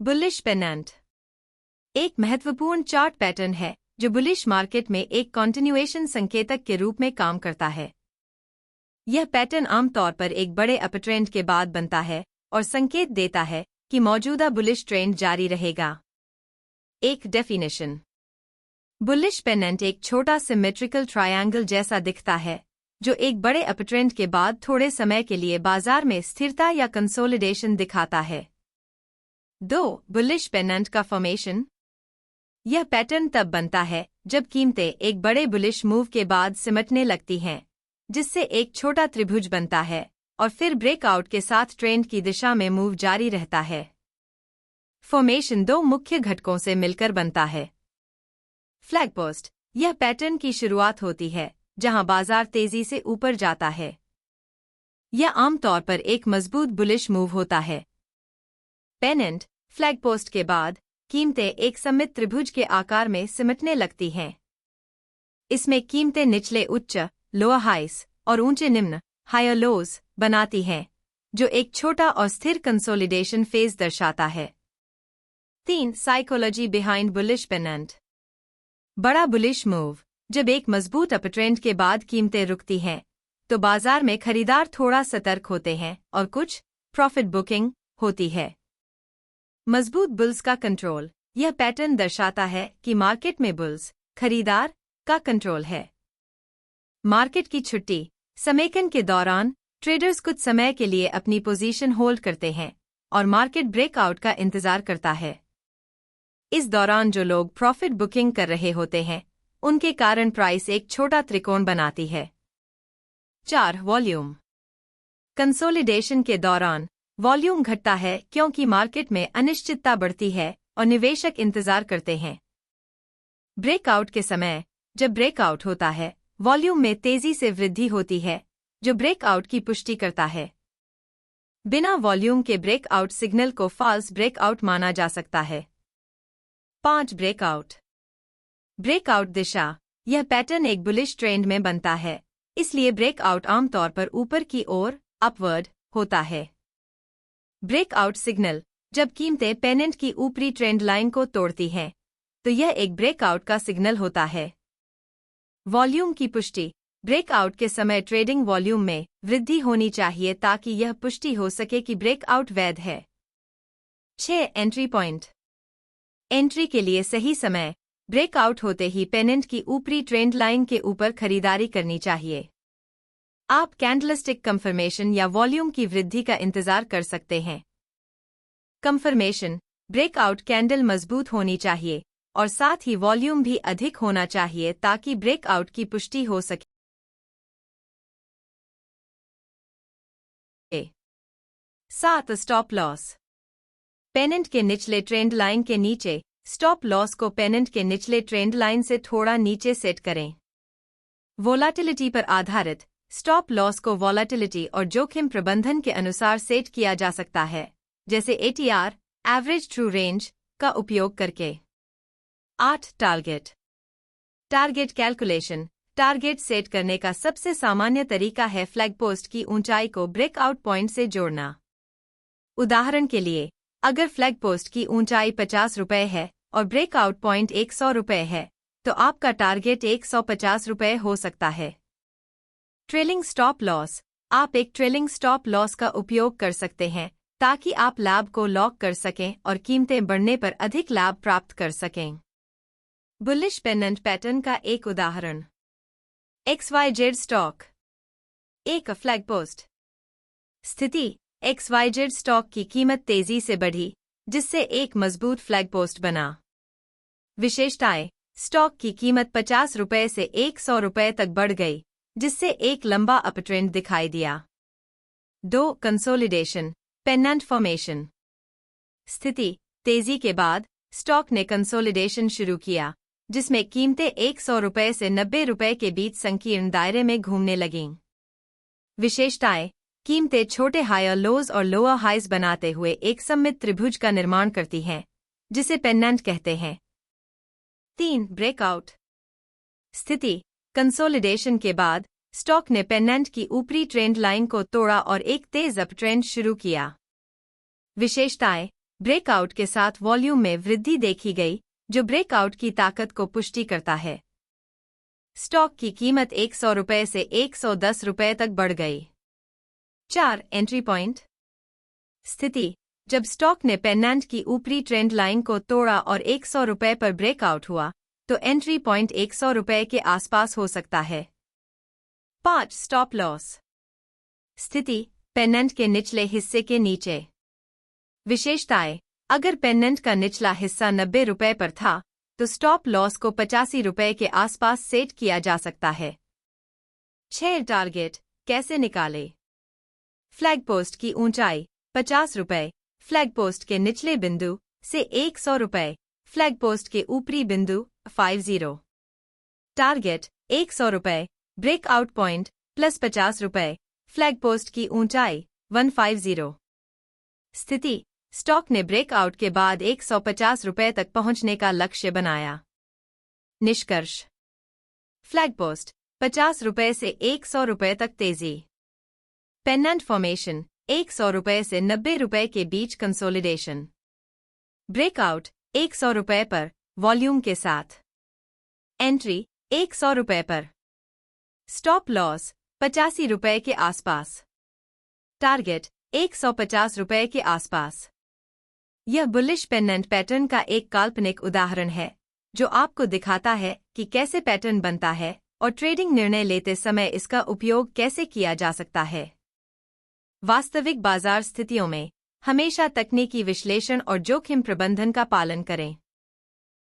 Bullish pennant एक महत्वपूर्ण chart pattern है जो बुलिश मार्केट में एक कॉन्टिन्यूएशन संकेतक के रूप में काम करता है। यह पैटर्न आमतौर पर एक बड़े अपट्रेंड के बाद बनता है और संकेत देता है कि मौजूदा बुलिश ट्रेंड जारी रहेगा। एक डेफिनेशन। बुलिश पेनेंट एक छोटा सिमेट्रिकल ट्रायंगल जैसा दिखता है जो एक बड़े अपट्रेंड के बाद थोड़े समय के लिए बाजार में स्थिरता या कंसोलिडेशन दिखाता है। 2. बुलिश पेनेंट का फॉर्मेशन। यह पैटर्न तब बनता है जब कीमतें एक बड़े बुलिश मूव के बाद सिमटने लगती हैं, जिससे एक छोटा त्रिभुज बनता है और फिर ब्रेकआउट के साथ ट्रेंड की दिशा में मूव जारी रहता है। फॉर्मेशन दो मुख्य घटकों से मिलकर बनता है। Flag post. यह पैटर्न की शुरुआत होती है जहां बाजार तेजी से ऊपर जाता है। यह आमतौर पर एक मजबूत बुलिश मूव होता है। पेनेंट। फ्लैग पोस्ट के बाद कीमतें एक सममित त्रिभुज के आकार में सिमटने लगती हैं। इसमें कीमतें निचले उच्च लोअर हाइस और ऊंचे निम्न हायर लोज बनाती हैं, जो एक छोटा और स्थिर कंसोलिडेशन फेज दर्शाता है। 3. Psychology behind bullish pennant. बड़ा बुलिश मूव। जब एक मजबूत अपट्रेंड के बाद कीमतें रुकती हैं, तो बाजार में खरीदार थोड़ा सतर्क होते हैं और कुछ प्रॉफिट बुकिंग होती है। मजबूत बुल्स का कंट्रोल। यह पैटर्न दर्शाता है कि मार्केट में बुल्स खरीदार का कंट्रोल है। मार्केट की छुट्टी समेकन के दौरान ट्रेडर्स कुछ समय के लिए अपनी पोजीशन होल्ड करते हैं और मार्केट ब्रेकआउट का इंतजार करता है। इस दौरान जो लोग प्रॉफिट बुकिंग कर रहे होते हैं, उनके कारण प्राइस एक छोटा त्रिकोण बनाती है। 4. वॉल्यूम। कंसोलिडेशन के दौरान वॉल्यूम घटता है क्योंकि मार्केट में अनिश्चितता बढ़ती है और निवेशक इंतजार करते हैं। ब्रेकआउट के समय जब ब्रेकआउट होता है, वॉल्यूम में तेजी से वृद्धि होती है, जो ब्रेकआउट की पुष्टि करता है। बिना वॉल्यूम के ब्रेकआउट सिग्नल को फॉल्स ब्रेकआउट माना जा सकता है। 5. ब्रेकआउट। ब्रेकआउट दिशा। यह पैटर्न एक बुलिश ट्रेंड में बनता है, इसलिए ब्रेकआउट आमतौर पर ऊपर की ओर अपवर्ड होता है। Breakout signal. जब कीमतें पेनेंट की ऊपरी ट्रेंड लाइन को तोड़ती हैं, तो यह एक ब्रेकआउट का सिग्नल होता है। वॉल्यूम की पुष्टि। ब्रेकआउट के समय ट्रेडिंग वॉल्यूम में वृद्धि होनी चाहिए ताकि यह पुष्टि हो सके कि ब्रेकआउट वैध है। 6. Entry point. एंट्री के लिए सही समय। ब्रेकआउट होते ही पेनेंट की ऊपरी ट्रेंड लाइन के ऊपर खरीदारी करनी चाहिए। आप कैंडलस्टिक कंफर्मेशन या वॉल्यूम की वृद्धि का इंतजार कर सकते हैं। कंफर्मेशन। ब्रेकआउट कैंडल मजबूत होनी चाहिए और साथ ही वॉल्यूम भी अधिक होना चाहिए ताकि ब्रेकआउट की पुष्टि हो सके। 7. Stop loss. पेनेंट के निचले ट्रेंड लाइन के नीचे स्टॉप लॉस को पेनेंट के निचले ट्रेंड लाइन से थोड़ा नीचे सेट करें। वोलाटिलिटी पर आधारित स्टॉप लॉस को वोलाटिलिटी और जोखिम प्रबंधन के अनुसार सेट किया जा सकता है, जैसे ATR एवरेज ट्रू रेंज का उपयोग करके। 8. Target. Target calculation. Target set करने का सबसे सामान्य तरीका है फ्लैग पोस्ट की ऊंचाई को ब्रेकआउट पॉइंट से जोड़ना। उदाहरण के लिए, अगर फ्लैग पोस्ट की ऊंचाई 50 रुपये है और ब्रेकआउट पॉइंट 100 रुपये है, तो आपका टारगेट 150 रुपये हो सकता है। Trailing stop loss. आप एक ट्रेलिंग स्टॉप लॉस का उपयोग कर सकते हैं ताकि आप लाभ को लॉक कर सकें और कीमतें बढ़ने पर अधिक लाभ प्राप्त कर सकें। बुलिश पेनेंट पैटर्न का एक उदाहरण। XYZ stock. एक फ्लैग पोस्ट। स्थिति। XYZ स्टॉक की कीमत तेजी से बढ़ी, जिससे एक मजबूत फ्लैग पोस्ट बना। विशेषताएं। स्टॉक की कीमत 50 रुपये से 100 रुपये तक बढ़ गई, जिससे एक लंबा अपट्रेंड दिखाई दिया। 2. Consolidation pennant formation. स्थिति। तेजी के बाद स्टॉक ने कंसोलिडेशन शुरू किया, जिसमें कीमतें 100 रुपये से 90 रुपये के बीच संकीर्ण दायरे में घूमने लगीं। विशेषताएं। कीमतें छोटे हायर लोज और लोअर हाइज बनाते हुए एक सममित त्रिभुज का निर्माण करती हैं, जिसे पेनेंट कहते हैं। 3. ब्रेकआउट। स्थिति। कंसोलिडेशन के बाद स्टॉक ने पेनेंट की ऊपरी ट्रेंड लाइन को तोड़ा और एक तेज अप ट्रेंड शुरू किया। विशेषताएं। ब्रेकआउट के साथ वॉल्यूम में वृद्धि देखी गई, जो ब्रेकआउट की ताकत को पुष्टि करता है। स्टॉक की कीमत 100 रुपये से 110 रुपये तक बढ़ गई। 4. Entry point. स्थिति: जब स्टॉक ने पेनेंट की ऊपरी ट्रेंड लाइन को तोड़ा और 100 रुपये पर ब्रेकआउट हुआ, तो एंट्री पॉइंट 100 रुपये के आसपास हो सकता है। 5. Stop loss. स्थिति: पेनेंट के निचले हिस्से के नीचे। विशेषताएं: अगर पेनेंट का निचला हिस्सा 90 रुपये पर था, तो स्टॉप लॉस को 85 रुपये के आसपास सेट किया जा सकता है। 6. टारगेट कैसे निकाले। फ्लैग पोस्ट की ऊंचाई 50 रुपये, फ्लैग पोस्ट के निचले बिंदु से 100 रुपये, फ्लैग पोस्ट के ऊपरी बिंदु 50। टारगेट 100 रुपये, ब्रेकआउट पॉइंट प्लस 50 रुपये, फ्लैग पोस्ट की ऊंचाई 150। स्थिति: स्टॉक ने ब्रेकआउट के बाद 150 रुपये तक पहुंचने का लक्ष्य बनाया। निष्कर्ष: फ्लैग पोस्ट 50 रुपये से 100 रुपये तक तेजी। पेनेंट फॉर्मेशन 100 रुपये से 90 रुपये के बीच कंसोलिडेशन। ब्रेकआउट 100 रुपये पर वॉल्यूम के साथ। एंट्री 100 रुपये पर। स्टॉप लॉस 85 रुपये के आसपास। टारगेट 150 रुपये के आसपास। यह बुलिश पेनेंट पैटर्न का एक काल्पनिक उदाहरण है, जो आपको दिखाता है कि कैसे पैटर्न बनता है और ट्रेडिंग निर्णय लेते समय इसका उपयोग कैसे किया जा सकता है। वास्तविक बाजार स्थितियों में हमेशा तकनीकी विश्लेषण और जोखिम प्रबंधन का पालन करें।